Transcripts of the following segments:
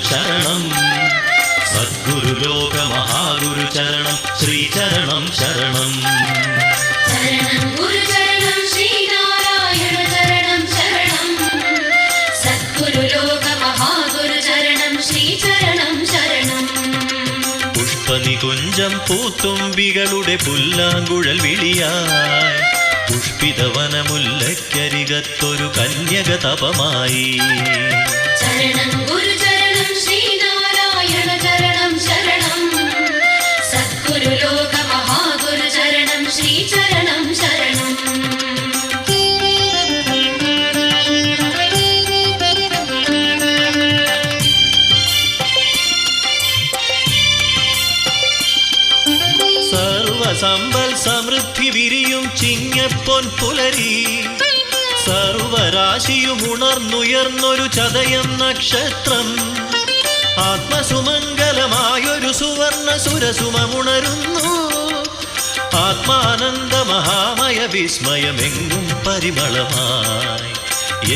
ശരണം സദ്ഗുരുലോക മഹാഗുരു ചരണം ശ്രീചരണം ശരണം ശരണം ഗുരുചരണം ശ്രീനാരായണ ചരണം ശരണം സദ്ഗുരുലോക മഹാഗുരു ചരണം ശ്രീചരണം ശരണം പുഷ്പനികുഞ്ചം പൂത്തുമ്പികളുടെ പുല്ലാങ്കുഴൽ വിളിയായി പുഷ്പിതവനമുല്ലക്കരികത്തൊരു കന്യക തപമായി ശരണം ഗുരുചരണം ശ്രീനാരായണ ചരണം ശരണം സദ്ഗുരുലോക മഹാഗുരു ചരണം ശ്രീചരണം ശരണം സർവസമ്പൽ സമൃദ്ധി വിരിയും ചിങ്ങപ്പൊൻ പുലരി സർവരാശിയും ഉണർന്നുയർന്നൊരു ചതയം നക്ഷത്രം ആത്മസുമംഗലമായൊരു സുവർണ സുരസുമമുണരുന്നു ആത്മാനന്ദ മഹാമയ വിസ്മയമെങ്ങും പരിമളമായി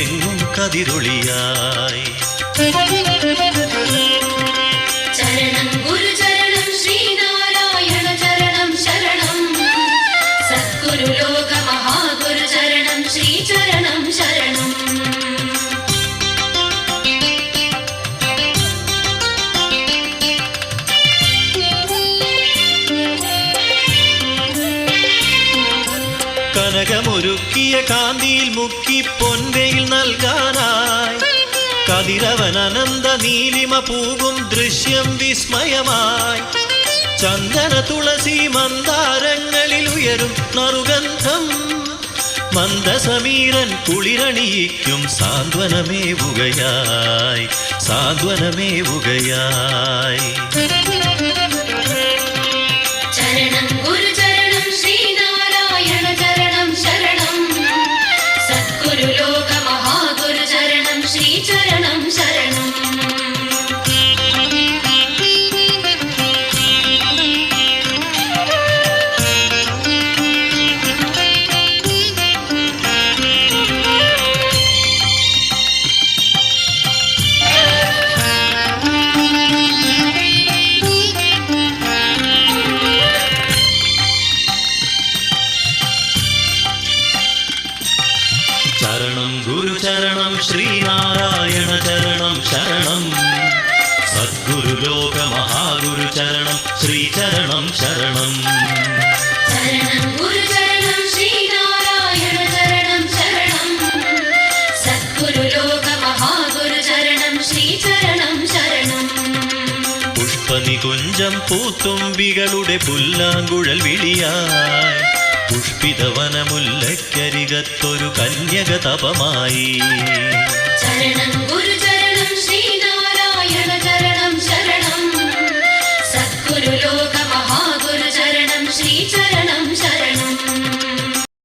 എങ്ങും കതിരൊളിയായി ശരണം ഗുരുചരണം ശ്രീനാരായണ ചരണം ശരണം സദ്ഗുരുലോക മഹാഗുരു ചരണം ശ്രീചരണം ശരണം കനകമൊരുക്കിയ കാന്തിയിൽ മുക്കി പൊൻവെയിൽ നൽകാനായി കതിരവൻ അനന്ത നീലിമ പൂകും ദൃശ്യം വിസ്മയമായി ചന്ദന തുളസി മന്ദാരങ്ങളിൽ ഉയരും നറുഗന്ധം മന്ദസമീരൻ കുളിരണിയിക്കും സാന്ത്വനമേവുകയായി സാന്ത്വനമേവുകയായി ശരണം ഗുരുചരണം ശ്രീനാരായണ ചരണം ശരണം സദ്ഗുരുലോക മഹാഗുരു ചരണം ശ്രീചരണം ശരണം ശരണം ഗുരുചരണം ശ്രീനാരായണ ചരണം ശരണം സദ്ഗുരുലോക മഹാഗുരു ചരണം ശ്രീചരണം ശരണം ശരണം ഗുരുചരണം ശ്രീനാരായണ ചരണം ശരണം സദ്ഗുരുലോക മഹാഗുരു ചരണം ശ്രീചരണം ശരണം പുഷ്പനികുഞ്ചം പൂത്തുമ്പികളുടെ പുല്ലാങ്കുഴൽ വിളിയായി പുഷ്പിതവനമുല്ലക്കരികത്തൊരു കന്യക തപമായി ശരണം ഗുരു